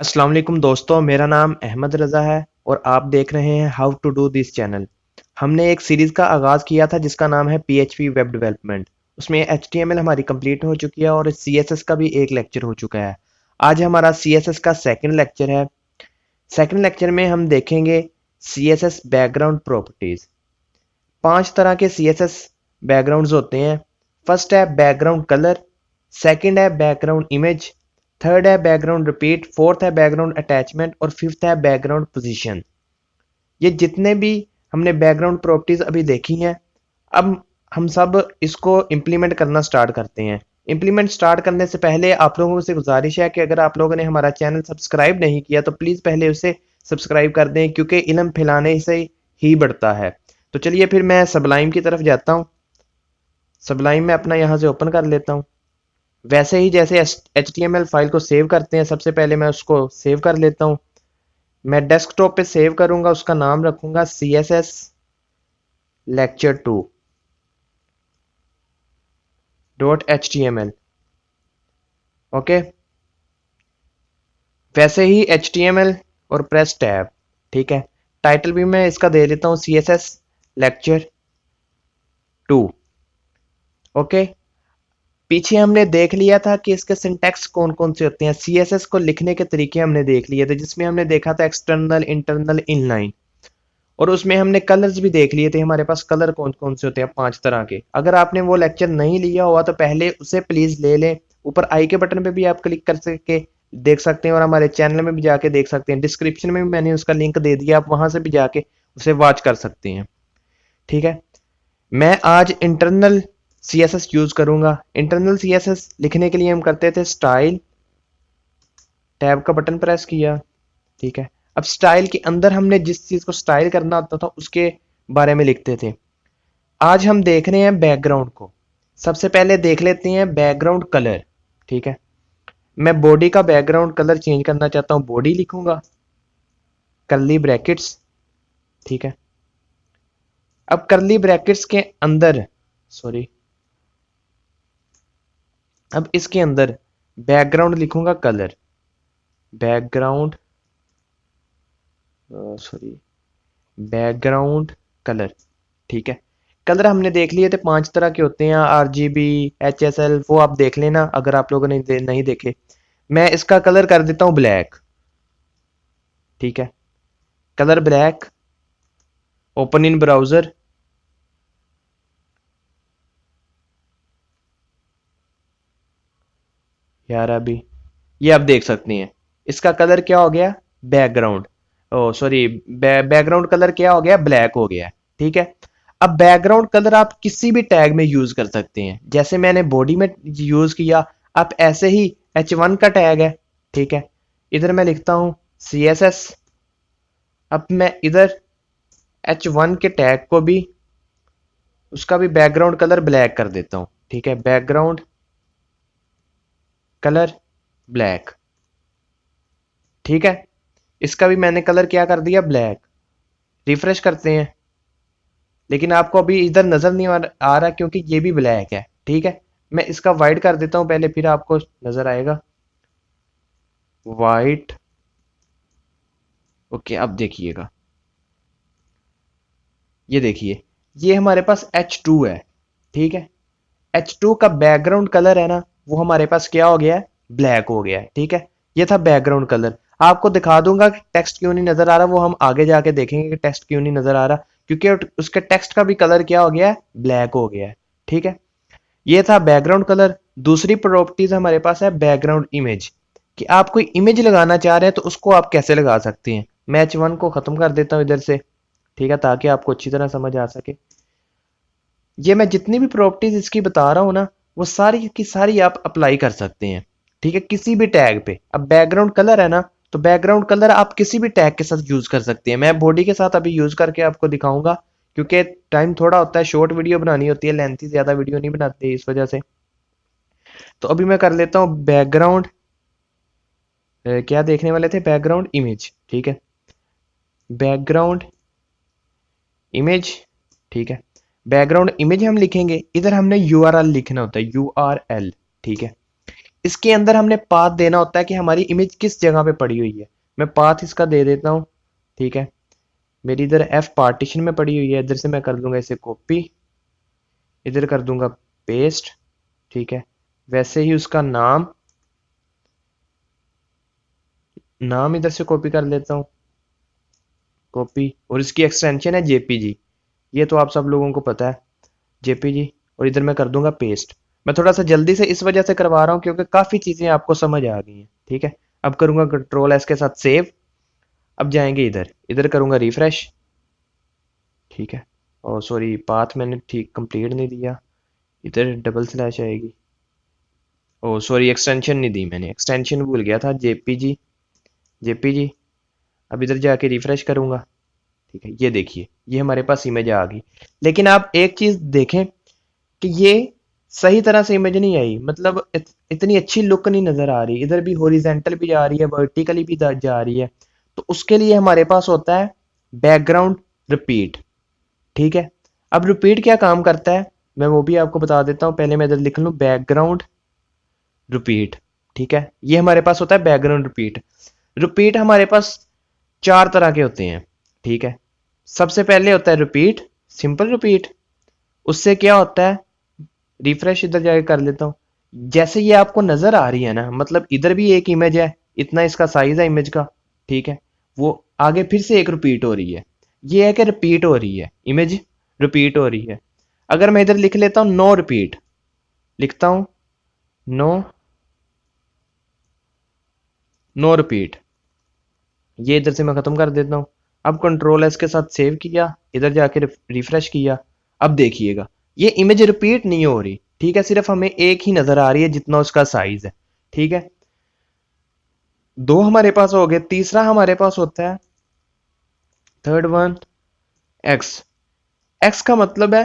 अस्सलाम वालेकुम दोस्तों, मेरा नाम अहमद रज़ा है और आप देख रहे हैं how to do this channel. हमने एक सीरीज़ का आगाज़ किया था जिसका नाम है पीएचपी वेब डेवलपमेंट। उसमें एचटीएमएल हमारी कंप्लीट हो चुकी है और सीएसएस का भी एक लेक्चर हो चुका है। आज हमारा सीएसएस का सेकंड लेक्चर है। सेकंड लेक्चर में हम देखेंगे सीएसएस बैकग्राउंड प्रॉपर्टीज़। 5 तरह के सीएसएस बैकग्राउंड्स होते हैं। फर्स्ट है बैकग्राउंड कलर, सेकंड है बैकग्राउंड इमेज, थर्ड है बैकग्राउंड रिपीट, फोर्थ है बैकग्राउंड अटैचमेंट और फिफ्थ है बैकग्राउंड पोजीशन। ये जितने भी हमने बैकग्राउंड प्रॉपर्टीज अभी देखी हैं, अब हम सब इसको इम्प्लीमेंट करना स्टार्ट करते हैं। इम्प्लीमेंट स्टार्ट करने से पहले आप लोगों से गुजारिश है कि अगर आप लोगों ने हमारा चैनल सब्सक्राइब नहीं किया तो प्लीज़ पहले उसे सब्सक्राइब कर दें, क्योंकि इल्म फैलाने से ही बढ़ता है। तो चलिए फिर मैं सबलाइम की तरफ जाता हूँ। सबलाइम में अपना यहाँ से ओपन कर लेता हूँ। वैसे ही जैसे HTML फाइल को सेव करते हैं, सबसे पहले मैं उसको सेव कर लेता हूँ। मैं डेस्कटॉप पे सेव करूंगा, उसका नाम रखूंगा CSS lecture 2 .html। ओके, वैसे ही HTML और प्रेस टैब। ठीक है, टाइटल भी मैं इसका दे देता हूँ CSS lecture 2। ओके, पीछे हमने देख लिया था कि इसके सिंटैक्स कौन कौन से होते हैं। CSS को लिखने के तरीके हमने देख लिए थे, जिसमें हमने देखा था एक्सटर्नल, इंटरनल, इनलाइन, और उसमें हमने कलर्स भी देख लिए थे। हमारे पास कलर कौन कौन से होते हैं, 5 तरह के। अगर आपने वो लेक्चर नहीं लिया हुआ तो पहले उसे प्लीज ले लें। ऊपर आई के बटन पे भी आप क्लिक कर सके देख सकते हैं और हमारे चैनल में भी जाके देख सकते हैं। डिस्क्रिप्शन में भी मैंने उसका लिंक दे दिया, आप वहां से भी जाके उसे वॉच कर सकते हैं। ठीक है, मैं आज इंटरनल CSS यूज करूंगा। इंटरनल CSS लिखने के लिए हम करते थे स्टाइल, टैब का बटन प्रेस किया। ठीक है, अब स्टाइल के अंदर हमने जिस चीज को स्टाइल करना होता था उसके बारे में लिखते थे। आज हम देख रहे हैं बैकग्राउंड को। सबसे पहले देख लेते हैं बैकग्राउंड कलर। ठीक है, मैं बॉडी का बैकग्राउंड कलर चेंज करना चाहता हूं, बॉडी लिखूंगा, कर्ली ब्रैकेट्स। ठीक है, अब कर्ली ब्रैकेट्स के अंदर, सॉरी, अब इसके अंदर बैकग्राउंड लिखूंगा colour, background, sorry, background colour. ठीक है, कलर हमने देख लिए थे 5 तरह के होते हैं, RGB, HSL, वो आप देख लेना अगर आप लोगों ने नहीं देखे। मैं इसका कलर कर देता हूं ब्लैक। ठीक है, colour black, open in browser. यार अभी ये आप देख सकते हैं, इसका कलर क्या हो गया, बैकग्राउंड, ओ सॉरी, बैकग्राउंड कलर क्या हो गया, ब्लैक हो गया। ठीक है, अब बैकग्राउंड कलर आप किसी भी टैग में यूज कर सकते हैं। जैसे मैंने बॉडी में यूज किया, आप ऐसे ही H1 का टैग है। ठीक है, इधर मैं लिखता हूं CSS। अब मैं इधर H1 के टैग को भी, उसका भी बैकग्राउंड कलर ब्लैक कर देता हूं। ठीक है, बैकग्राउंड कलर ब्लैक। ठीक है, इसका भी मैंने कलर क्या कर दिया, ब्लैक। रिफ्रेश करते हैं, लेकिन आपको अभी इधर नजर नहीं आ रहा क्योंकि ये भी ब्लैक है। ठीक है, मैं इसका वाइट कर देता हूं पहले, फिर आपको नजर आएगा वाइट। ओके, अब देखिएगा, ये देखिए, ये हमारे पास H2 है। ठीक है, H2 का बैकग्राउंड कलर है ना, वो हमारे पास क्या हो गया है, ब्लैक हो गया है। ठीक है, ये था बैकग्राउंड कलर। आपको दिखा दूंगा कि टेक्स्ट क्यों नहीं नजर आ रहा, वो हम आगे जाके देखेंगे कि टेक्स्ट क्यों नहीं नजर आ रहा, क्योंकि उसके टेक्स्ट का भी कलर क्या हो गया है, ब्लैक हो गया है। ठीक है, ये था बैकग्राउंड कलर। दूसरी प्रॉपर्टीज हमारे पास है बैकग्राउंड इमेज, कि आप कोई इमेज लगाना चाह रहे हैं तो उसको आप कैसे लगा सकते हैं। मैं H1 को खत्म कर देता हूं इधर से। ठीक है, ताकि आपको अच्छी तरह समझ आ सके। ये मैं जितनी भी प्रॉपर्टीज इसकी बता रहा हूँ ना, वो सारी की सारी आप अप्लाई कर सकते हैं। ठीक है, किसी भी टैग पे। अब बैकग्राउंड कलर है ना, तो बैकग्राउंड कलर आप किसी भी टैग के साथ यूज कर सकते हैं। मैं बॉडी के साथ अभी यूज करके आपको दिखाऊंगा, क्योंकि टाइम थोड़ा होता है, शॉर्ट वीडियो बनानी होती है, लेंथी ज्यादा वीडियो नहीं बनाते इस वजह से। तो अभी मैं कर लेता हूँ बैकग्राउंड, क्या देखने वाले थे, बैकग्राउंड इमेज। ठीक है, बैकग्राउंड इमेज। ठीक है, बैकग्राउंड इमेज हम लिखेंगे, इधर हमने URL लिखना होता है, URL। ठीक है, इसके अंदर हमने पाथ देना होता है कि हमारी इमेज किस जगह पे पड़ी हुई है। मैं पाथ इसका दे देता हूँ, ठीक है। मेरी इधर एफ पार्टीशन में पड़ी हुई है, इधर से मैं कर दूंगा इसे कॉपी, इधर कर दूंगा पेस्ट, ठीक है। वैसे ही उसका नाम इधर से कॉपी कर लेता हूँ, कॉपी, और इसकी एक्सटेंशन है जेपीजी, ये तो आप सब लोगों को पता है, जेपीजी। और इधर मैं कर दूंगा पेस्ट। मैं थोड़ा सा जल्दी से इस वजह से करवा रहा हूँ क्योंकि काफी चीजें आपको समझ आ गई हैं, ठीक है। अब करूंगा कंट्रोल एस के साथ सेव। अब जाएंगे इधर, इधर करूंगा रिफ्रेश, ठीक है। और सॉरी, पाथ मैंने ठीक कंप्लीट नहीं दिया, इधर डबल स्लैश आएगी। ओ सॉरी, एक्सटेंशन नहीं दी मैंने, एक्सटेंशन भूल गया था, जेपीजी, जेपीजी। अब इधर जाके रिफ्रेश करूंगा, ठीक है। ये देखिए, ये हमारे पास इमेज आ गई। लेकिन आप एक चीज देखें कि ये सही तरह से इमेज नहीं आई, मतलब इतनी अच्छी लुक नहीं नजर आ रही। इधर भी हॉरिजेंटल भी जा रही है, वर्टिकली भी जा रही है। तो उसके लिए हमारे पास होता है बैकग्राउंड रिपीट, ठीक है। अब रिपीट क्या काम करता है मैं वो भी आपको बता देता हूँ। पहले मैं इधर लिख लूँ बैकग्राउंड रिपीट, ठीक है। ये हमारे पास होता है बैकग्राउंड रिपीट। रिपीट हमारे पास चार तरह के होते हैं, ठीक है। सबसे पहले होता है रिपीट, सिंपल रिपीट। उससे क्या होता है, रिफ्रेश इधर जाके कर लेता हूँ। जैसे ये आपको नजर आ रही है ना, मतलब इधर भी एक इमेज है, इतना इसका साइज है इमेज का, ठीक है। वो आगे फिर से एक रिपीट हो रही है, ये है कि रिपीट हो रही है, इमेज रिपीट हो रही है। अगर मैं इधर लिख लेता हूं नो रिपीट, लिखता हूं नो, नो रिपीट, ये इधर से मैं खत्म कर देता हूं। अब कंट्रोल एस के साथ सेव किया, इधर जाके रिफ्रेश किया। अब देखिएगा ये इमेज रिपीट नहीं हो रही, ठीक है। सिर्फ हमें एक ही नजर आ रही है जितना उसका साइज है, ठीक है। दो हमारे पास हो गए, तीसरा हमारे पास होता है थर्ड वन एक्स। एक्स का मतलब है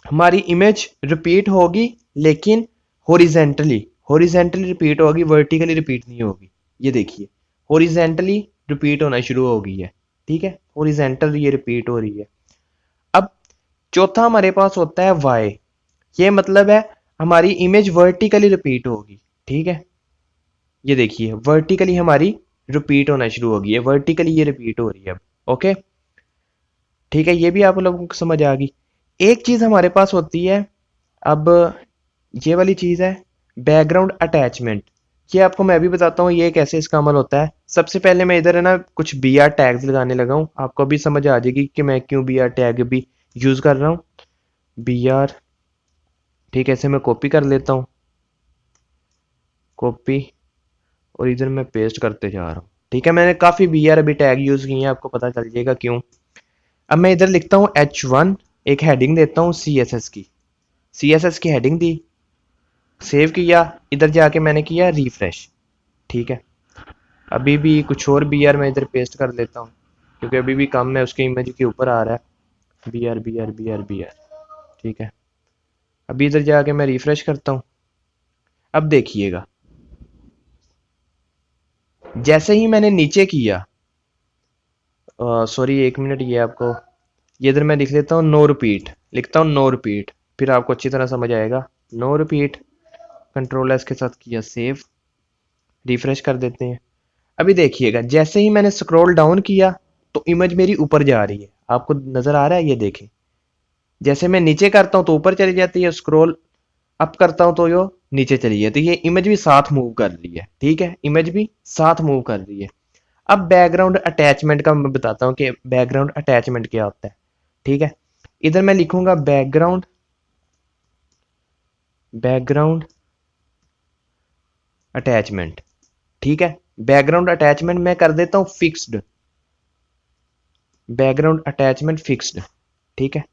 हमारी इमेज रिपीट होगी लेकिन हॉरिजेंटली, हॉरिजेंटली रिपीट होगी, वर्टिकली रिपीट नहीं होगी। ये देखिए हॉरिजेंटली रिपीट होना शुरू हो गई है, ठीक है। हॉरिजेंटल ये रिपीट हो रही है। अब चौथा हमारे पास होता है वाई, ये मतलब है हमारी इमेज वर्टिकली रिपीट होगी, ठीक है। ये देखिए वर्टिकली हमारी रिपीट होना शुरू हो गई है, वर्टिकली ये रिपीट हो रही है अब, ओके, ठीक है। ये भी आप लोगों को समझ आ गई। एक चीज हमारे पास होती है, अब ये वाली चीज है बैकग्राउंड अटैचमेंट। ये आपको मैं अभी बताता हूँ ये कैसे इसका अमल होता है। सबसे पहले मैं इधर है ना कुछ बी आर टैग्स लगाने लगा हूँ, आपको अभी समझ आ जाएगी कि मैं क्यों बी आर टैग भी यूज कर रहा हूँ। बी आर, ठीक है, इसे मैं कॉपी कर लेता हूँ, कॉपी, और इधर मैं पेस्ट करते जा रहा हूँ, ठीक है। मैंने काफी बी आर अभी टैग यूज किए हैं, आपको पता चल जाएगा क्यों। अब मैं इधर लिखता हूँ H1, एक हेडिंग देता हूँ CSS की, CSS की हेडिंग दी, सेव किया, इधर जाके मैंने किया रिफ्रेश, ठीक है। अभी भी कुछ और बी आर मैं इधर पेस्ट कर लेता हूँ क्योंकि अभी भी कम है, उसके इमेज के ऊपर आ रहा है B R B R B R B R, ठीक है। अभी इधर जाके मैं रिफ्रेश करता हूँ। अब देखिएगा जैसे ही मैंने नीचे किया, सॉरी एक मिनट, ये आपको, ये इधर मैं लिख लेता हूँ नो रिपीट, लिखता हूँ नो रिपीट, फिर आपको अच्छी तरह समझ आएगा। नो रिपीट, कंट्रोल एस के साथ किया सेव, रिफ्रेश कर देते हैं। अभी देखिएगा जैसे ही मैंने स्क्रॉल डाउन किया तो इमेज मेरी ऊपर जा रही है, आपको नजर आ रहा है, ये देखें। जैसे मैं नीचे करता हूं तो ऊपर चली जाती है, स्क्रॉल अप करता हूं तो यो नीचे चली जाती है। ये इमेज भी साथ मूव कर रही है, ठीक है, इमेज भी साथ मूव कर रही है। अब बैकग्राउंड अटैचमेंट का मैं बताता हूँ कि बैकग्राउंड अटैचमेंट क्या होता है, ठीक है। इधर मैं लिखूंगा बैकग्राउंड, बैकग्राउंड अटैचमेंट, ठीक है। बैकग्राउंड अटैचमेंट मैं कर देता हूं फिक्स्ड, बैकग्राउंड अटैचमेंट फिक्स्ड, ठीक है।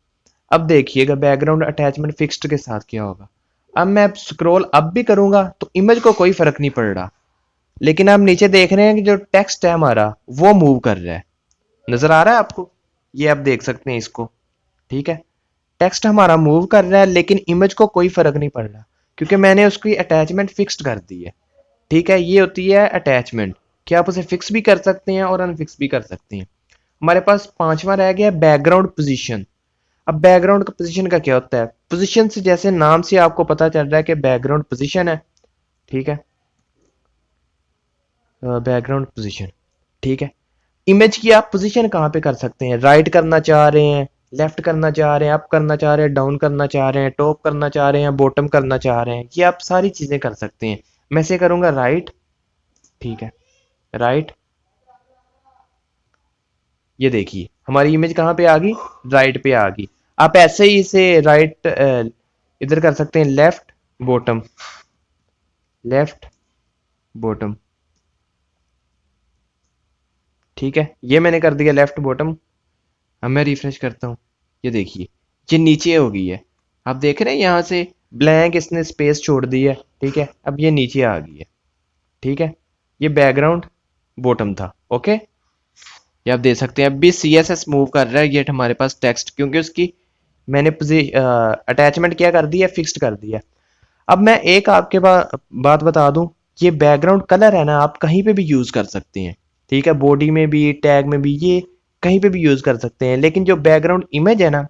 अब देखिएगा बैकग्राउंड अटैचमेंट फिक्स्ड के साथ क्या होगा। अब मैं स्क्रॉल अप भी करूंगा तो इमेज को कोई फर्क नहीं पड़ रहा, लेकिन आप नीचे देख रहे हैं कि जो टेक्स्ट है हमारा वो मूव कर रहा है, नजर आ रहा है आपको, ये आप देख सकते हैं इसको, ठीक है। टेक्स्ट हमारा मूव कर रहा है लेकिन इमेज को कोई फर्क नहीं पड़ रहा क्योंकि मैंने उसकी अटैचमेंट फिक्स्ड कर दी है, ठीक है। ये होती है अटैचमेंट कि आप उसे फिक्स भी कर सकते हैं और अनफिक्स भी कर सकते हैं। हमारे पास पांचवा रह गया बैकग्राउंड पोजीशन। अब बैकग्राउंड का पोजीशन का क्या होता है, पोजीशन से जैसे नाम से आपको पता चल रहा है कि बैकग्राउंड पोजीशन है, ठीक है, बैकग्राउंड पोजीशन, ठीक है। इमेज की आप पोजीशन कहाँ पे कर सकते हैं, राइट करना चाह रहे हैं, लेफ्ट करना चाह रहे हैं, अप करना चाह रहे हैं, डाउन करना चाह रहे हैं, टॉप करना चाह रहे हैं, बॉटम करना चाह रहे हैं, ये आप सारी चीजें कर सकते हैं। मैं से करूंगा राइट, ठीक है, राइट। ये देखिए हमारी इमेज कहाँ पे आ गई, राइट पे आ गई। आप ऐसे ही इसे राइट इधर कर सकते हैं, लेफ्ट बॉटम, लेफ्ट बॉटम, ठीक है। ये मैंने कर दिया लेफ्ट बॉटम। अब मैं रिफ्रेश करता हूँ, ये देखिए ये नीचे हो गई है। आप देख रहे हैं यहाँ से ब्लैंक इसने स्पेस छोड़ दी है, ठीक है। अब ये नीचे आ गई है, ठीक है। ये बैकग्राउंड बॉटम था, ओके। ये आप देख सकते हैं अब भी CSS मूव कर रहा है ये हमारे पास टेक्स्ट, क्योंकि उसकी मैंने अटैचमेंट क्या कर दिया, फिक्स्ड कर दिया। अब मैं एक आपके बात बता दूं, ये बैकग्राउंड कलर है ना, आप कहीं पे भी यूज कर सकते हैं, ठीक है। बॉडी में भी, टैग में भी, ये कहीं पे भी यूज कर सकते हैं। लेकिन जो बैकग्राउंड इमेज है ना,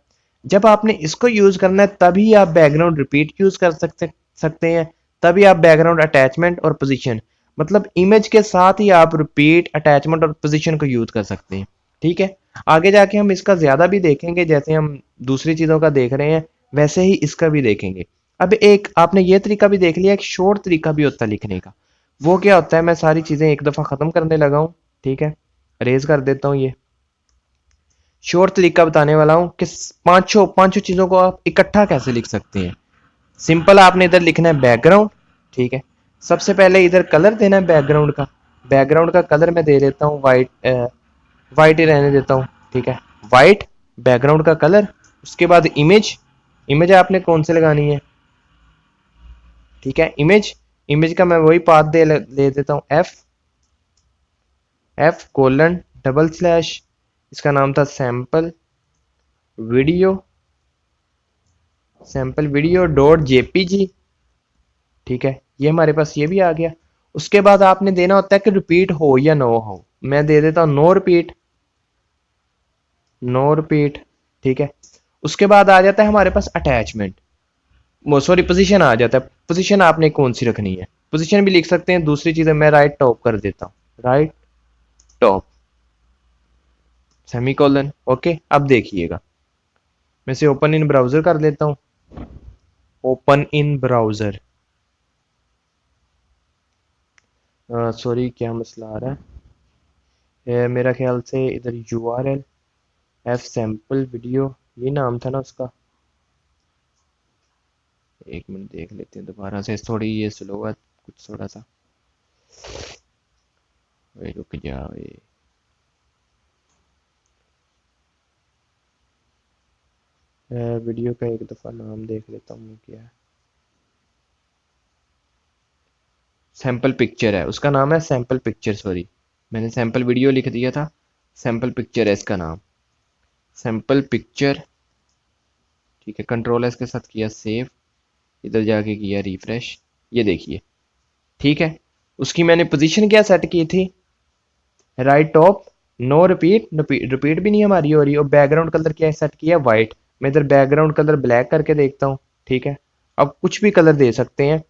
जब आपने इसको यूज करना है तभी आप बैकग्राउंड रिपीट यूज कर सकते हैं, तभी आप बैकग्राउंड अटैचमेंट और पोजीशन, मतलब इमेज के साथ ही आप रिपीट, अटैचमेंट और पोजीशन को यूज कर सकते हैं, ठीक है। आगे जाके हम इसका ज्यादा भी देखेंगे, जैसे हम दूसरी चीजों का देख रहे हैं वैसे ही इसका भी देखेंगे। अब एक आपने ये तरीका भी देख लिया, एक शॉर्ट तरीका भी होता है लिखने का। वो क्या होता है, मैं सारी चीजें एक दफा खत्म करने लगा हूं, ठीक है, रेज कर देता हूं। ये शॉर्ट तरीका बताने वाला हूं कि पांचों चीजों को आप इकट्ठा कैसे लिख सकते हैं। सिंपल, आपने इधर लिखना है बैकग्राउंड, ठीक है। सबसे पहले इधर कलर देना है बैकग्राउंड का। बैकग्राउंड का कलर मैं दे देता हूँ वाइट, वाइट ही रहने देता हूँ, ठीक है। वाइट बैकग्राउंड का कलर। उसके बाद इमेज, इमेज आपने कौन से लगानी है, ठीक है। इमेज, इमेज का मैं वही पाथ दे देता हूँ, एफ कोलन डबल स्लैश, इसका नाम था sample video, sample video dot JPG, ठीक है। ये हमारे पास ये भी आ गया। उसके बाद आपने देना होता है कि रिपीट हो या नो हो। मैं दे देता हूँ नो रिपीट, नो रिपीट, ठीक है। उसके बाद आ जाता है हमारे पास अटैचमेंट, सॉरी पोजीशन आ जाता है। पोजीशन आपने कौन सी रखनी है, पोजीशन भी लिख सकते हैं। दूसरी चीज है, मैं राइट टॉप कर देता हूँ, राइट टॉप सेमीकोलन, ओके। अब देखिएगा, मैं से ओपन इन ब्राउजर कर लेता हूँ, ओपन इन ब्राउजर। सॉरी क्या मसला आ रहा है, मेरा ख्याल से इधर URL एफ सैंपल वीडियो, ये नाम था ना उसका। एक मिनट देख लेते हैं दोबारा से, थोड़ी ये स्लो है कुछ थोड़ा सा, रुक जाओ। ये वीडियो का एक दफा नाम देख लेता हूँ क्या है, सैंपल पिक्चर है उसका नाम, है सैंपल पिक्चर, सॉरी मैंने सैंपल वीडियो लिख दिया था, सैंपल पिक्चर है इसका नाम, सैंपल पिक्चर, ठीक है। कंट्रोल एस के साथ किया सेव, इधर जाके किया रिफ्रेश, ये देखिए, ठीक है। उसकी मैंने पोजीशन क्या सेट की थी, right top, no repeat, repeat भी नहीं हमारी हो रही, और बैकग्राउंड कलर क्या सेट किया, वाइट। मैं इधर बैकग्राउंड कलर ब्लैक करके देखता हूँ, ठीक है। अब कुछ भी कलर दे सकते हैं।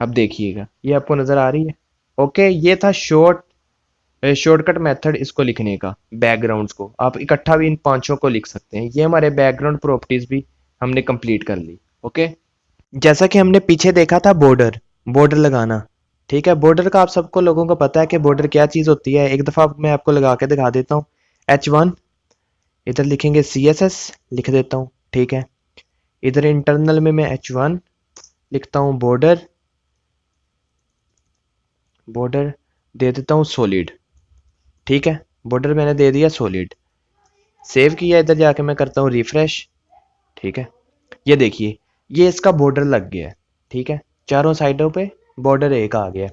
अब देखिएगा ये आपको नजर आ रही है, ओके। ये था शॉर्टकट मेथड इसको लिखने का। बैकग्राउंड्स को आप इकट्ठा भी इन पांचों को लिख सकते हैं। ये हमारे बैकग्राउंड प्रॉपर्टीज भी हमने कंप्लीट कर ली, ओके। जैसा कि हमने पीछे देखा था, बॉर्डर, बॉर्डर लगाना, ठीक है। बॉर्डर का आप सबको लोगों को पता है कि बॉर्डर क्या चीज होती है। एक दफा मैं आपको लगा के दिखा देता हूँ। H1, इधर लिखेंगे CSS, लिख देता हूँ, ठीक है। इधर इंटरनल में मैं H1 लिखता हूँ, बॉर्डर, बॉर्डर दे देता हूँ सॉलिड, ठीक है। बॉर्डर मैंने दे दिया सॉलिड, सेव किया। इधर जाके मैं करता हूँ रिफ्रेश, ठीक है। ये देखिए ये इसका बॉर्डर लग गया है, ठीक है। चारों साइडों पे बॉर्डर एक आ गया।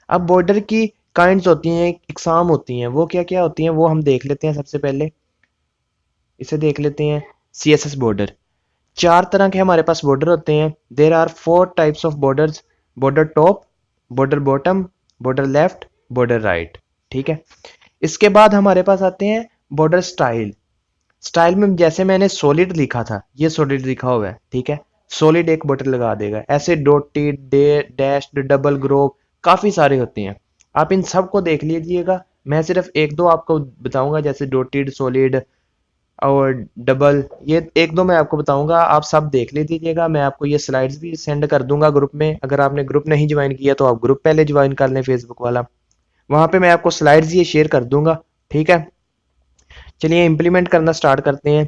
अब बॉर्डर की काइंड्स होती हैं, इकसाम होती हैं, वो क्या क्या होती हैं वो हम देख लेते हैं। सबसे पहले इसे देख लेते हैं, CSS बॉर्डर। चार तरह के हमारे पास बॉर्डर होते हैं। There are 4 types of borders, border top, border bottom, border left, border right, ठीक है। इसके बाद हमारे पास आते हैं बॉर्डर स्टाइल। स्टाइल में जैसे मैंने सॉलिड लिखा था, ये सॉलिड लिखा हुआ है, ठीक है। सॉलिड एक बॉर्डर लगा देगा। ऐसे डॉटेड, डैश्ड, डबल ग्रोव काफी सारे होते हैं, आप इन सब को देख लीजिएगा। मैं सिर्फ एक दो आपको बताऊंगा, जैसे डॉटेड, सॉलिड और डबल, ये एक दो मैं आपको बताऊंगा, आप सब देख लीजिएगा। मैं आपको ये स्लाइड्स भी सेंड कर दूंगा ग्रुप में, अगर आपने ग्रुप नहीं ज्वाइन किया तो आप ग्रुप पहले ज्वाइन कर लें फेसबुक वाला, वहां पे मैं आपको स्लाइड्स ये शेयर कर दूंगा। ठीक है, चलिए इम्प्लीमेंट करना स्टार्ट करते हैं।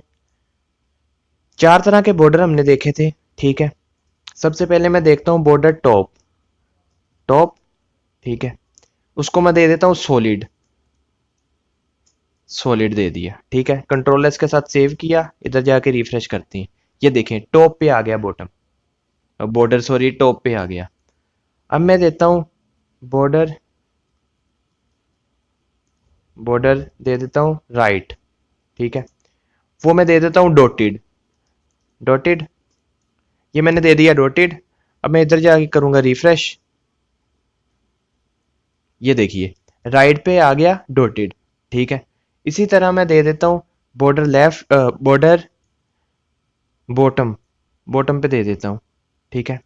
4 तरह के बॉर्डर हमने देखे थे। ठीक है, सबसे पहले मैं देखता हूँ बॉर्डर टॉप। टॉप, ठीक है, उसको मैं दे देता हूँ सॉलिड। सॉलिड दे दिया। ठीक है, कंट्रोल एस के साथ सेव किया, इधर जाके रिफ्रेश करती हैं। ये देखें टॉप पे आ गया बॉटम, बॉर्डर सॉरी टॉप पे आ गया। अब मैं देता हूं बॉर्डर, बॉर्डर दे देता हूं राइट। ठीक है, वो मैं दे देता हूं डॉटेड। डॉटेड, ये मैंने दे दिया डॉटेड। अब मैं इधर जाके करूंगा रिफ्रेश, ये देखिए राइट पे आ गया डॉटेड। ठीक है, इसी तरह मैं दे देता हूं border left, border bottom, bottom पे दे देता हूं। ठीक है,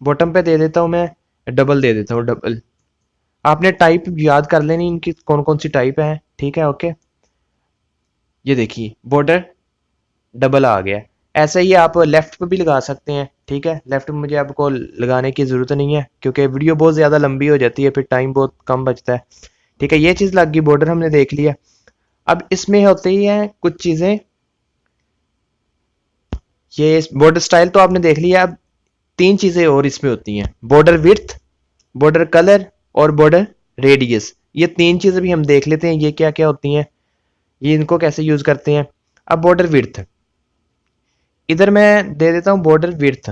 बॉटम पे दे देता हूं मैं डबल, दे देता हूं डबल। आपने टाइप याद कर लेनी इनकी कौन कौन सी टाइप है। ठीक है, ओके, ये देखिए बॉर्डर डबल आ गया। ऐसे ही आप लेफ्ट पे भी लगा सकते हैं। ठीक है, लेफ्ट में मुझे आपको लगाने की जरूरत नहीं है क्योंकि वीडियो बहुत ज्यादा लंबी हो जाती है, फिर टाइम बहुत कम बचता है। ठीक है, ये चीज लग गई, बॉर्डर हमने देख लिया। अब इसमें होते ही हैं कुछ चीजें, ये बॉर्डर स्टाइल तो आपने देख लिया। अब 3 चीजें और इसमें होती हैं, बॉर्डर विड्थ, बॉर्डर कलर और बॉर्डर रेडियस। ये 3 चीजें भी हम देख लेते हैं ये क्या क्या होती हैं, ये इनको कैसे यूज करते हैं। अब बॉर्डर विड्थ, इधर मैं दे देता हूं बॉर्डर विड्थ,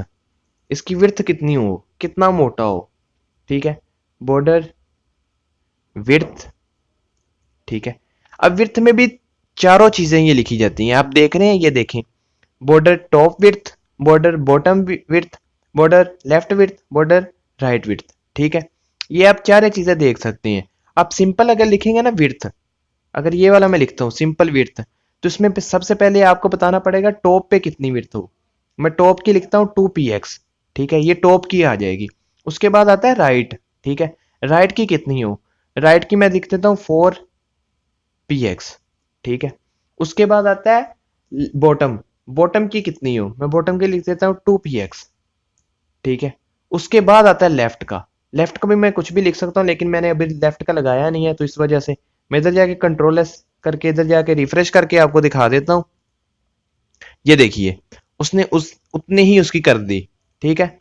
इसकी विड्थ कितनी हो, कितना मोटा हो। ठीक है, बॉर्डर विड्थ। ठीक है, अब विड्थ में भी चारों चीजें ये लिखी जाती हैं, आप देख रहे हैं, ये देखें border top width, border bottom width, border left width, border right width. ठीक है, ये आप चार चीजें देख सकते हैं। आप सिंपल अगर लिखेंगे ना विड्थ, अगर ये वाला मैं लिखता हूँ सिंपल विड्थ, तो इसमें सबसे पहले आपको बताना पड़ेगा टॉप पे कितनी विड्थ हो। मैं टॉप की लिखता हूँ 2px। ठीक है, ये टॉप की आ जाएगी। उसके बाद आता है राइट। ठीक है, राइट की कितनी हो, राइट की मैं लिख देता हूँ 4px। ठीक है, उसके बाद आता है बॉटम, बॉटम की कितनी हो, मैं बॉटम की लिख देता हूँ 2px। ठीक है, उसके बाद आता है लेफ्ट का, लेफ्ट का भी मैं कुछ भी लिख सकता हूँ लेकिन मैंने अभी लेफ्ट का लगाया नहीं है, तो इस वजह से मैं इधर जाके कंट्रोल एस करके इधर जाके रिफ्रेश करके आपको दिखा देता हूँ। ये देखिए उसने उस उतने ही उसकी कर दी। ठीक है,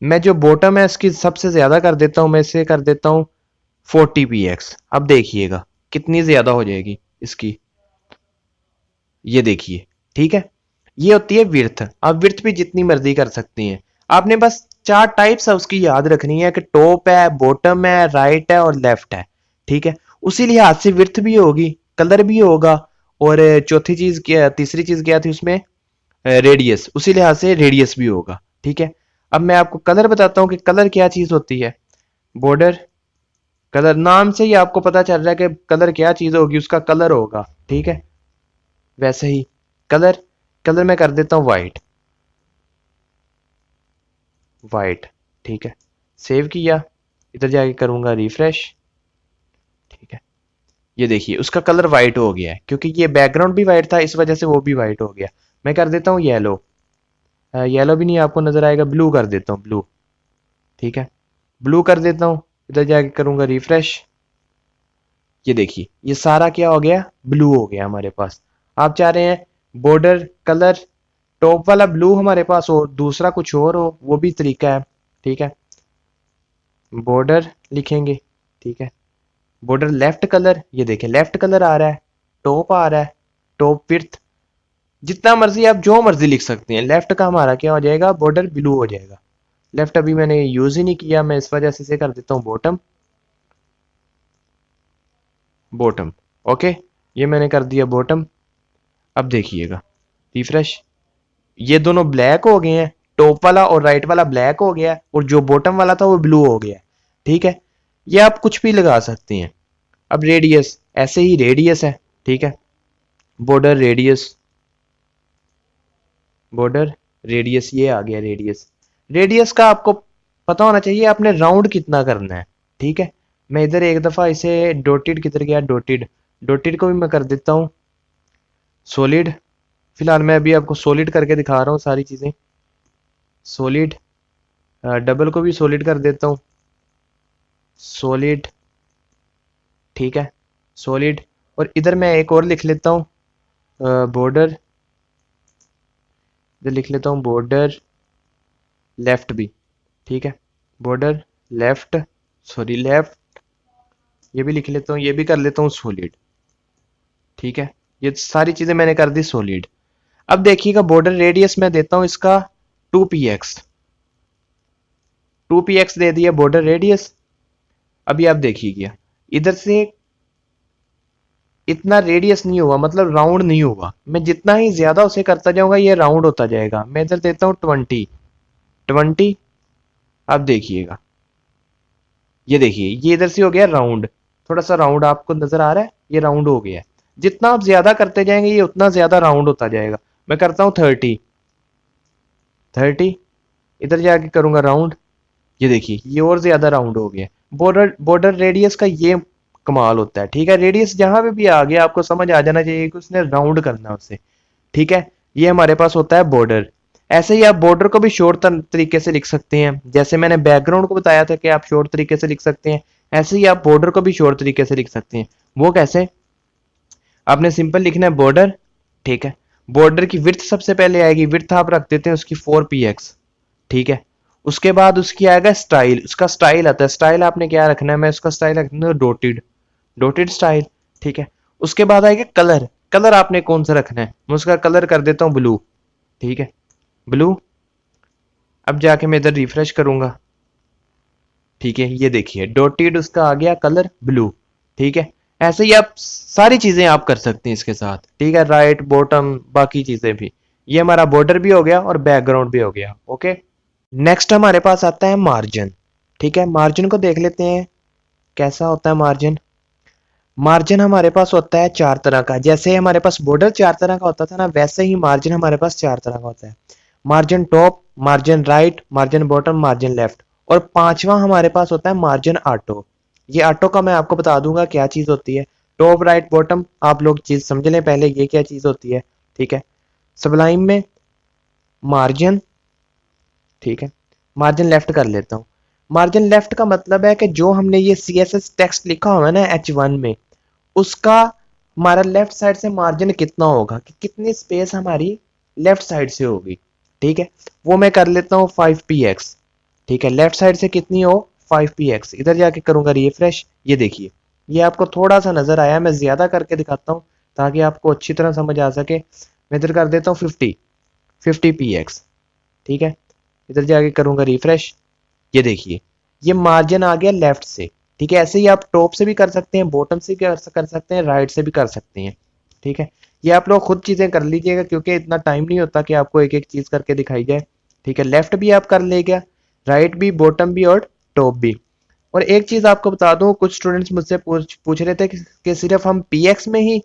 मैं जो बॉटम है इसकी सबसे ज्यादा कर देता हूँ, मैं इसे कर देता हूँ 40px। अब देखिएगा कितनी ज्यादा हो जाएगी इसकी, ये देखिए। ठीक है, ये होती है विड्थ। आप विड्थ भी जितनी मर्जी कर सकती हैं, आपने बस 4 टाइप्स है उसकी याद रखनी है कि टॉप है, बॉटम है, राइट है और लेफ्ट है। ठीक है, उसी लिहाज से विड्थ भी होगी, कलर भी होगा, और चौथी चीज क्या, तीसरी चीज क्या थी उसमें, रेडियस, उसी लिहाज से रेडियस भी होगा। ठीक है, अब मैं आपको कलर बताता हूँ कि कलर क्या चीज होती है। बॉर्डर कलर, नाम से ही आपको पता चल रहा है कि कलर क्या चीज होगी, उसका कलर होगा। ठीक है, वैसे ही कलर, कलर मैं कर देता हूं वाइट, वाइट। ठीक है, सेव किया, इधर जाके करूंगा रिफ्रेश। ठीक है, ये देखिए उसका कलर वाइट हो गया है, क्योंकि ये बैकग्राउंड भी वाइट था इस वजह से वो भी वाइट हो गया। मैं कर देता हूँ येलो, येलो भी नहीं आपको नजर आएगा, ब्लू कर देता हूँ, ब्लू। ठीक है, ब्लू कर देता हूँ, इधर जाके करूंगा रिफ्रेश। ये देखिए ये सारा क्या हो गया, ब्लू हो गया हमारे पास। आप चाह रहे हैं बॉर्डर कलर टॉप वाला ब्लू हमारे पास हो, दूसरा कुछ और हो, वो भी तरीका है। ठीक है, बॉर्डर लिखेंगे। ठीक है, बॉर्डर लेफ्ट कलर, ये देखें लेफ्ट कलर आ रहा है, टॉप आ रहा है, टॉप विड्थ, जितना मर्जी आप जो मर्जी लिख सकते हैं। लेफ्ट का हमारा क्या हो जाएगा, बॉर्डर ब्लू हो जाएगा। लेफ्ट अभी मैंने यूज ही नहीं किया, मैं इस वजह से इसे कर देता हूँ बॉटम, बॉटम। ओके, ये मैंने कर दिया बॉटम। अब देखिएगा रिफ्रेश, ये दोनों ब्लैक हो गए हैं, टॉप वाला और राइट वाला ब्लैक हो गया है, और जो बॉटम वाला था वो ब्लू हो गया है। ठीक है, ये आप कुछ भी लगा सकते हैं। अब रेडियस, ऐसे ही रेडियस है। ठीक है, बॉर्डर रेडियस, बॉर्डर रेडियस ये आ गया रेडियस। रेडियस का आपको पता होना चाहिए आपने राउंड कितना करना है, ठीक है। मैं इधर एक दफा इसे डॉटेड किधर गया, डॉटेड, डॉटेड को भी मैं कर देता हूँ सॉलिड। फिलहाल मैं अभी आपको सॉलिड करके दिखा रहा हूँ सारी चीजें। सॉलिड, डबल को भी सॉलिड कर देता हूँ, सॉलिड, ठीक है, सॉलिड। और इधर मैं एक और लिख लेता हूँ बॉर्डर, इधर लिख लेता हूँ बॉर्डर लेफ्ट भी, ठीक है, बॉर्डर लेफ्ट, सॉरी लेफ्ट, ये भी लिख लेता हूँ, ये भी कर लेता हूँ सॉलिड, ठीक है। ये सारी चीजें मैंने कर दी सॉलिड। अब देखिएगा बॉर्डर रेडियस मैं देता हूँ इसका 2px, 2px दे दिया बॉर्डर रेडियस। अभी आप देखिएगा इधर से इतना रेडियस नहीं हुआ, मतलब राउंड नहीं हुआ। मैं जितना ही ज्यादा उसे करता जाऊंगा ये राउंड होता जाएगा। मैं इधर देता हूँ 20, 20। आप देखिएगा, ये देखिए ये इधर से हो गया राउंड, थोड़ा सा राउंड आपको नजर आ रहा है, ये राउंड हो गया है। जितना आप ज्यादा करते जाएंगे ये उतना ज्यादा राउंड होता जाएगा। मैं करता हूँ 30, 30, इधर जाके करूंगा राउंड, ये देखिए ये और ज्यादा राउंड हो गया। बॉर्डर बॉर्डर रेडियस का ये कमाल होता है, ठीक है। रेडियस जहां पे भी आ गया आपको समझ आ जाना चाहिए कि उसने राउंड करना है उसे, ठीक है। ये हमारे पास होता है बॉर्डर। ऐसे ही आप बॉर्डर को भी शॉर्ट तरीके से लिख सकते हैं, जैसे मैंने बैकग्राउंड को बताया था कि आप शॉर्ट तरीके से लिख सकते हैं, ऐसे ही आप बॉर्डर को भी शॉर्ट तरीके से लिख सकते हैं। वो कैसे? आपने सिंपल लिखना है बॉर्डर, ठीक है। बॉर्डर की विड्थ सबसे पहले आएगी, विड्थ आप रख देते हैं उसकी 4px, ठीक है। उसके बाद उसकी आएगा स्टाइल, उसका स्टाइल आता है। स्टाइल आपने क्या रखना है, मैं उसका स्टाइल रखना है डॉटेड, डॉटेड स्टाइल, ठीक है। उसके बाद आएगा कलर, कलर आपने कौन सा रखना है, मैं उसका कलर कर देता हूँ ब्लू, ठीक है, ब्लू। अब जाके मैं इधर रिफ्रेश करूंगा, ठीक है, ये देखिए डॉटेड उसका आ गया कलर ब्लू, ठीक है। ऐसे ही आप सारी चीजें आप कर सकते हैं इसके साथ, ठीक है, राइट बॉटम बाकी चीजें भी। ये हमारा बॉर्डर भी हो गया और बैकग्राउंड भी हो गया, ओके। नेक्स्ट हमारे पास आता है मार्जिन, ठीक है। मार्जिन को देख लेते हैं कैसा होता है मार्जिन। मार्जिन हमारे पास होता है चार तरह का, जैसे हमारे पास बॉर्डर चार तरह का होता था ना, वैसे ही मार्जिन हमारे पास चार तरह का होता है। Margin top, margin right, margin bottom, margin left. और पांचवा हमारे पास होता है मार्जिन ऑटो। ये ऑटो का मैं आपको बता दूंगा क्या चीज होती है। टॉप राइट बॉटम आप लोग चीज समझ लें पहले ये क्या चीज होती है, ठीक है। सबलाइन में मार्जिन, ठीक है, मार्जिन लेफ्ट कर लेता हूँ। मार्जिन लेफ्ट का मतलब है कि जो हमने ये CSS टेक्स्ट लिखा हुआ है ना H1 में, उसका हमारा लेफ्ट साइड से मार्जिन कितना होगा, कि कितनी स्पेस हमारी लेफ्ट साइड से होगी, ठीक है। वो मैं कर लेता हूँ 5px, ठीक है। लेफ्ट साइड से कितनी हो 5px। इधर जाके करूंगा रिफ्रेश, ये देखिए ये आपको थोड़ा सा नजर आया, मैं ज्यादा करके दिखाता हूँ ताकि आपको अच्छी तरह समझ आ सके। मैं इधर कर देता हूँ 50px, ठीक है। इधर जाके करूंगा रिफ्रेश, ये देखिए ये मार्जिन आ गया लेफ्ट से, ठीक है। ऐसे ही आप टॉप से भी कर सकते हैं, बॉटम से भी कर सकते हैं, राइट से भी कर सकते हैं, ठीक है। ये आप लोग खुद चीजें कर लीजिएगा क्योंकि इतना टाइम नहीं होता कि आपको एक एक चीज करके दिखाई जाए, ठीक है। लेफ्ट भी आप कर लेगा, राइट भी, बॉटम भी और टॉप भी। और एक चीज आपको बता दूं, कुछ स्टूडेंट्स मुझसे पूछ रहे थे कि सिर्फ हम px में ही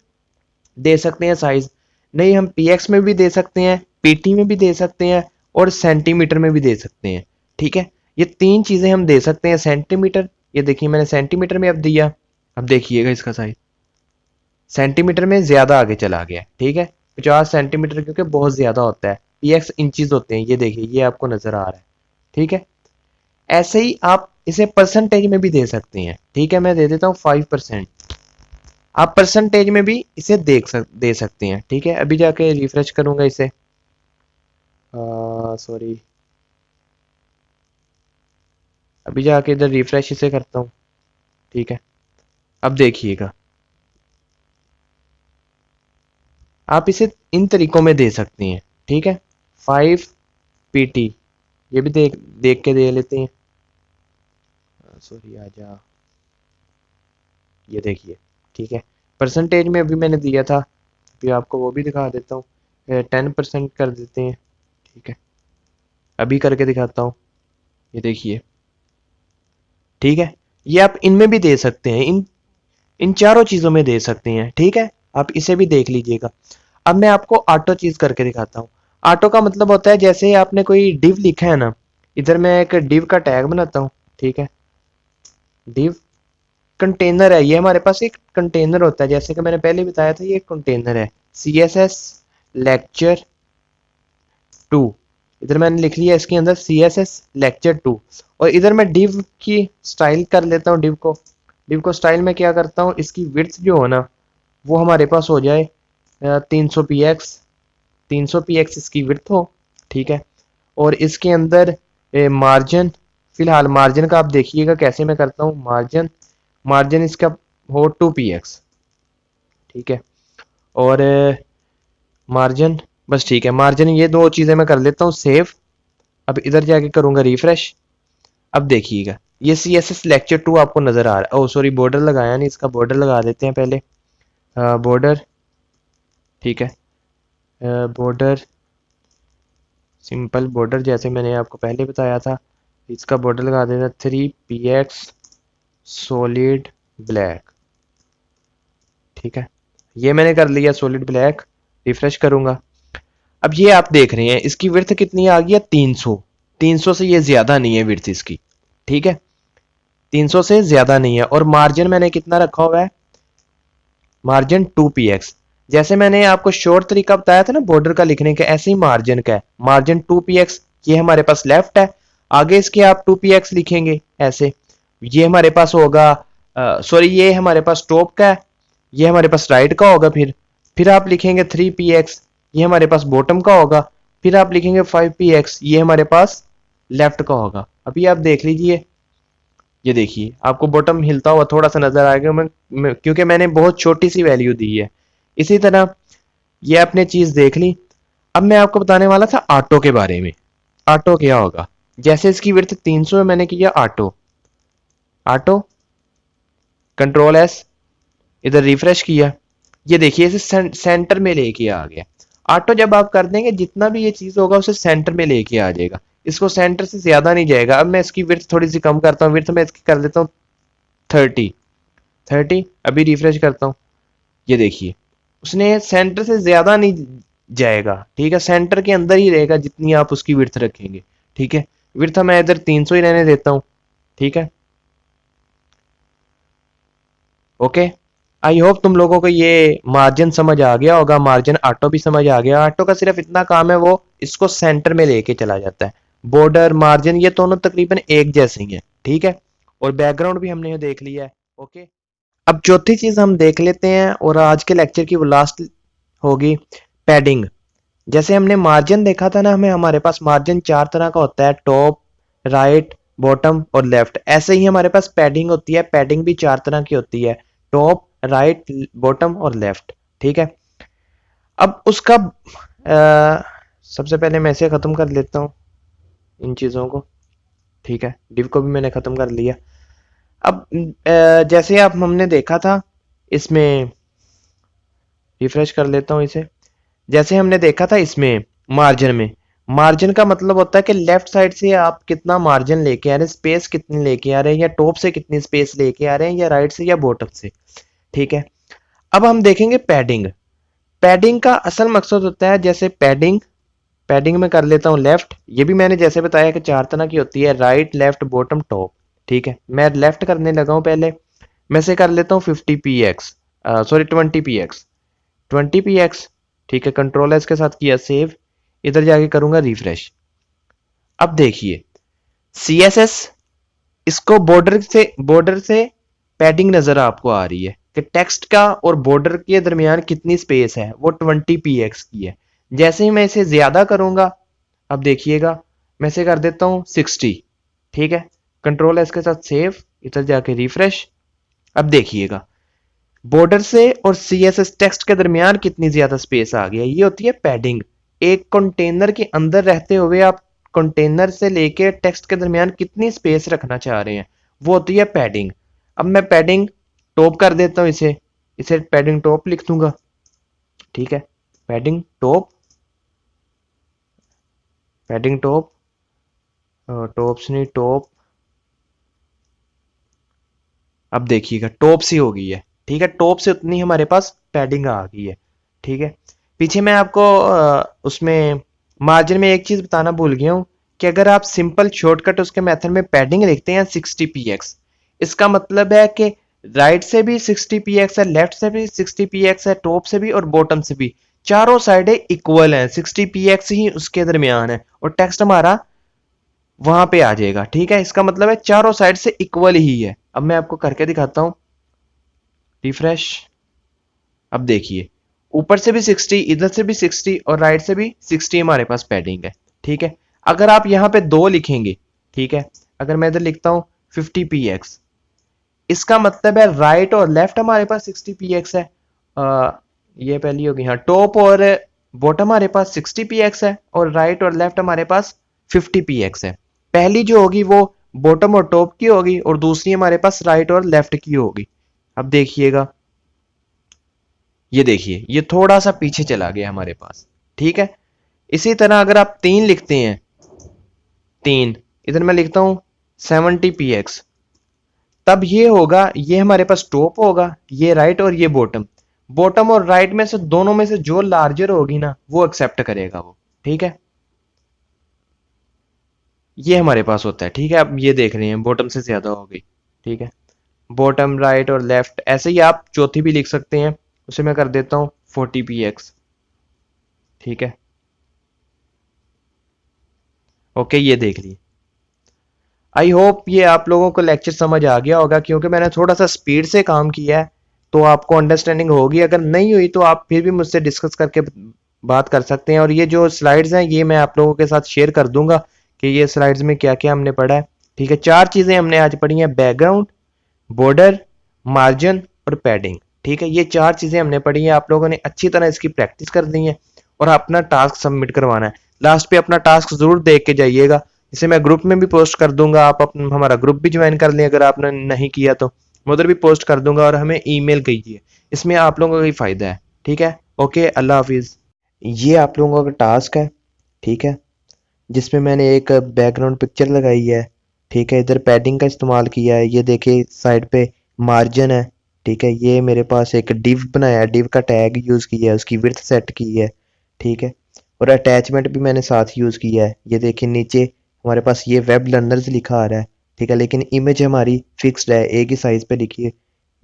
दे सकते हैं साइज। नहीं, हम px में भी दे सकते हैं, pt में भी दे सकते हैं और सेंटीमीटर में भी दे सकते हैं, ठीक है। ये तीन चीजें हम दे सकते हैं। सेंटीमीटर, ये देखिए मैंने सेंटीमीटर में अब दिया, अब देखिएगा इसका साइज सेंटीमीटर में ज्यादा आगे चला गया, ठीक है। 50 सेंटीमीटर क्योंकि बहुत ज्यादा होता है, px इंचीज होते हैं, ये देखिए ये आपको नजर आ रहा है, ठीक है। ऐसे ही आप इसे परसेंटेज में भी दे सकते हैं, ठीक है। मैं दे देता हूँ 5%। आप परसेंटेज में भी इसे दे सकते हैं, ठीक है। अभी जाके रिफ्रेश करूंगा इसे, सॉरी, अभी जाके इधर रिफ्रेश इसे करता हूँ, ठीक है। अब देखिएगा आप इसे इन तरीकों में दे सकते हैं, ठीक है। 5pt, ये भी देख देख के दे लेते हैं, सॉरी आजा, ये देखिए, ठीक है। परसेंटेज में अभी मैंने दिया था, अभी आपको वो भी दिखा देता हूँ, 10% कर देते हैं, ठीक है। अभी करके दिखाता हूँ, ये देखिए, ठीक है। ये आप इनमें भी दे सकते हैं, इन इन चारों चीजों में दे सकते हैं, ठीक है। आप इसे भी देख लीजिएगा। अब मैं आपको ऑटो चीज करके दिखाता हूँ। ऑटो का मतलब होता है जैसे आपने कोई डिव लिखा है ना, इधर मैं एक डिव का टैग बनाता हूँ, ठीक है। डिव कंटेनर है, ये हमारे पास एक कंटेनर होता है, जैसे कि मैंने पहले बताया था, ये एक कंटेनर है। CSS लेक्चर 2, इधर मैंने लिख लिया इसके अंदर CSS लेक्चर 2। और इधर मैं डिव की स्टाइल कर लेता हूँ। डिव को स्टाइल में क्या करता हूँ, इसकी विड्थ जो हो ना वो हमारे पास हो जाए 300 px, 300 px इसकी विड्थ हो, ठीक है। और इसके अंदर मार्जिन, फिलहाल मार्जिन का आप देखिएगा कैसे मैं करता हूँ। मार्जिन मार्जिन इसका हो 2 px, ठीक है। और मार्जिन, बस ठीक है, मार्जिन ये दो चीजें मैं कर लेता हूँ सेव। अब इधर जाके करूंगा रिफ्रेश। अब देखिएगा ये CSS लेक्चर 2 आपको नजर आ रहा है। ओ सॉरी, बॉर्डर लगाया नहीं, इसका बॉर्डर लगा देते हैं पहले। बॉर्डर, ठीक है, बॉर्डर, सिंपल बॉर्डर जैसे मैंने आपको पहले बताया था। इसका बॉर्डर लगा देना 3 px सॉलिड ब्लैक, ठीक है। ये मैंने कर लिया सॉलिड ब्लैक। रिफ्रेश करूंगा। अब ये आप देख रहे हैं इसकी विड्थ कितनी आ गई है, 300। 300 से ये ज्यादा नहीं है विड्थ इसकी, ठीक है। 300 से ज्यादा नहीं है। और मार्जिन मैंने कितना रखा हुआ है, मार्जिन 2 px। जैसे मैंने आपको शॉर्ट तरीका बताया था ना बॉर्डर का लिखने का, ऐसे ही मार्जिन का है। मार्जिन 2 px, ये हमारे पास लेफ्ट है। आगे इसके आप 2 px लिखेंगे ऐसे, ये हमारे पास होगा, सॉरी ये हमारे पास टॉप का है, ये हमारे पास राइट का होगा। फिर आप लिखेंगे 3 px, ये हमारे पास बॉटम का होगा। फिर आप लिखेंगे 5 px, ये हमारे पास लेफ्ट का होगा। अभी आप देख लीजिए, ये देखिए आपको बॉटम हिलता हुआ थोड़ा सा नजर आएगा। क्योंकि मैंने बहुत छोटी सी वैल्यू दी है। इसी तरह ये आपने चीज देख ली। अब मैं आपको बताने वाला था ऑटो के बारे में। ऑटो क्या होगा, जैसे इसकी विड्थ 300 है, मैंने किया ऑटो, ऑटो कंट्रोल एस, इधर रिफ्रेश किया। ये देखिए इसे सेंटर में लेके आ गया। ऑटो जब आप कर देंगे जितना भी ये चीज होगा उसे सेंटर में लेके आ जाएगा। इसको सेंटर से ज्यादा नहीं जाएगा। अब मैं इसकी विड्थ थोड़ी सी कम करता हूँ, विड्थ मैं इसकी कर देता हूँ 30। अभी रिफ्रेश करता हूँ। ये देखिए उसने सेंटर से ज्यादा नहीं जाएगा, ठीक है, सेंटर के अंदर ही रहेगा जितनी आप उसकी विड्थ रखेंगे, ठीक है। विड्थ मैं इधर 300 ही रहने देता हूँ, ठीक है। ओके, आई होप तुम लोगों को ये मार्जिन समझ आ गया होगा। मार्जिन ऑटो भी समझ आ गया। ऑटो का सिर्फ इतना काम है, वो इसको सेंटर में लेके चला जाता है। बॉर्डर मार्जिन ये दोनों तकरीबन एक जैसे ही है, ठीक है। और बैकग्राउंड भी हमने देख लिया है। ओके, अब चौथी चीज हम देख लेते हैं और आज के लेक्चर की वो लास्ट होगी, पैडिंग। जैसे हमने मार्जिन देखा था ना, हमें हमारे पास मार्जिन 4 तरह का होता है, टॉप, राइट, बॉटम और लेफ्ट। ऐसे ही हमारे पास पैडिंग होती है। पैडिंग भी 4 तरह की होती है, टॉप, राइट, बॉटम और लेफ्ट, ठीक है। अब उसका सबसे पहले मैं इसे खत्म कर लेता हूँ, इन चीजों को, ठीक है। डिव को भी मैंने खत्म कर लिया। अब जैसे आप हमने देखा था इसमें, रिफ्रेश कर लेता हूँ इसे। जैसे हमने देखा था इसमें मार्जिन में, मार्जिन का मतलब होता है कि लेफ्ट साइड से आप कितना मार्जिन लेके आ रहे हैं, स्पेस कितनी लेके आ रहे हैं, या टॉप से कितनी स्पेस लेके आ रहे हैं, या राइट से या बॉटम से, ठीक है। अब हम देखेंगे पैडिंग। पैडिंग का असल मकसद होता है, जैसे पैडिंग, पैडिंग में कर लेता हूँ लेफ्ट। ये भी मैंने जैसे बताया कि 4 तरह की होती है, राइट, लेफ्ट, बॉटम, टॉप, ठीक है। मैं लेफ्ट करने लगा हूँ पहले। मैं से कर लेता हूँ 50 px, सॉरी 20 px, 20 px, ठीक है। कंट्रोल एस के साथ किया सेव। इधर जाके करूंगा रिफ्रेश। अब देखिए CSS, इसको बॉर्डर से पैडिंग नजर आपको आ रही है कि टेक्स्ट का और बॉर्डर के दरमियान कितनी स्पेस है, वो 20 px की है। जैसे ही मैं इसे ज्यादा करूंगा, अब देखिएगा मैं इसे कर देता हूं 60, ठीक है। कंट्रोल एस के साथ सेव, इधर जाके रिफ्रेश। अब देखिएगा बॉर्डर से और CSS टेक्स्ट के दरमियान कितनी ज्यादा स्पेस आ गई है। ये होती है पैडिंग। एक कंटेनर के अंदर रहते हुए आप कंटेनर से लेके टेक्स्ट के दरमियान कितनी स्पेस रखना चाह रहे हैं, वो होती है पैडिंग। अब मैं पैडिंग टॉप कर देता हूँ इसे, इसे पैडिंग टॉप लिख दूंगा, ठीक है। Padding top, padding top, tops नहीं टॉप। अब देखिएगा टॉप से हो गई है, ठीक है। टॉप से उतनी हमारे पास पैडिंग आ गई है, ठीक है। पीछे मैं आपको उसमें मार्जिन में एक चीज बताना भूल गया हूँ कि अगर आप सिंपल शॉर्टकट उसके मेथड में पैडिंग लिखते हैं 60px, इसका मतलब है कि राइट से भी 60px है, लेफ्ट से भी 60px है, टॉप से भी और बॉटम से भी, चारों साइडें इक्वल हैं, 60px ही उसके दरमियान है और टेक्स्ट हमारा वहां पे आ जाएगा। ठीक है, इसका मतलब है चारों साइड से इक्वल ही है। अब मैं आपको करके दिखाता हूं, रिफ्रेश। अब देखिए, ऊपर से भी 60, इधर से भी 60 और राइट से भी 60 हमारे पास पैडिंग है। ठीक है, अगर आप यहाँ पे दो लिखेंगे, ठीक है, अगर मैं इधर लिखता हूँ 50px, इसका मतलब है राइट और लेफ्ट हमारे पास 60px है। ये पहली होगी, हाँ, टॉप और बॉटम हमारे पास 60px है और राइट और लेफ्ट हमारे पास 50px है। पहली जो होगी वो बॉटम और टॉप की होगी और दूसरी हमारे पास राइट और लेफ्ट की होगी। अब देखिएगा, ये देखिए, ये थोड़ा सा पीछे चला गया हमारे पास। ठीक है, इसी तरह अगर आप तीन लिखते हैं, तीन, इधर मैं लिखता हूं 70px, तब ये होगा, ये हमारे पास टॉप होगा, ये राइट और ये बॉटम। बॉटम और राइट में से दोनों में से जो लार्जर होगी ना वो एक्सेप्ट करेगा वो। ठीक है, ये हमारे पास होता है। ठीक है, अब ये देख रहे हैं बॉटम से ज्यादा हो गई। ठीक है, बॉटम, राइट और लेफ्ट, ऐसे ही आप चौथी भी लिख सकते हैं, उसे मैं कर देता हूँ 40px। ठीक है, ओके, ये देख लीजिए। आई होप ये आप लोगों को लेक्चर समझ आ गया होगा, क्योंकि मैंने थोड़ा सा स्पीड से काम किया है, तो आपको अंडरस्टैंडिंग होगी। अगर नहीं हुई तो आप फिर भी मुझसे डिस्कस करके बात कर सकते हैं। और ये जो स्लाइड्स हैं ये मैं आप लोगों के साथ शेयर कर दूंगा कि ये स्लाइड्स में क्या क्या हमने पढ़ा है। ठीक है, चार चीजें हमने आज पढ़ी हैं, बैकग्राउंड, बॉर्डर, मार्जिन और पैडिंग। ठीक है, ये चार चीजें हमने पढ़ी हैं, आप लोगों ने अच्छी तरह इसकी प्रैक्टिस कर दी है और अपना टास्क सबमिट करवाना है। लास्ट पे अपना टास्क जरूर देख के जाइएगा, इसे मैं ग्रुप में भी पोस्ट कर दूंगा, आप अपना हमारा ग्रुप भी ज्वाइन कर लें अगर आपने नहीं किया तो, मैं उधर भी पोस्ट कर दूंगा। और हमें ईमेल कीजिए, इसमें आप लोगों का ही फायदा है। ठीक है, ओके, अल्लाह हाफिज। ये आप लोगों का टास्क है, ठीक है, जिसमें मैंने एक बैकग्राउंड पिक्चर लगाई है। ठीक है, इधर पैडिंग का इस्तेमाल किया है, ये देखिए साइड पे मार्जिन है। ठीक है, ये मेरे पास एक डिव बनाया है, डिव का टैग यूज़ किया है, उसकी विड्थ सेट की है। ठीक है, और अटैचमेंट भी मैंने साथ यूज़ किया है। ये देखिए नीचे हमारे पास ये वेब लर्नर्स लिखा आ रहा है। ठीक है, लेकिन इमेज हमारी फिक्स्ड है, एक ही साइज पे लिखी है,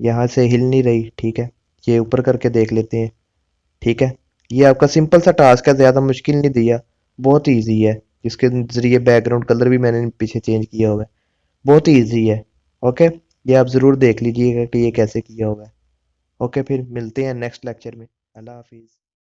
यहाँ से हिल नहीं रही। ठीक है, ये ऊपर करके देख लेते हैं। ठीक है, ये आपका सिंपल सा टास्क है, ज़्यादा मुश्किल नहीं दिया, बहुत ईजी है। इसके ज़रिए बैकग्राउंड कलर भी मैंने पीछे चेंज किया हुआ है, बहुत ही ईजी है। ओके, ये आप ज़रूर देख लीजिएगा कि ये कैसे किया हुआ है। ओके, फिर मिलते हैं नेक्स्ट लेक्चर में। अल्लाह हाफिज़।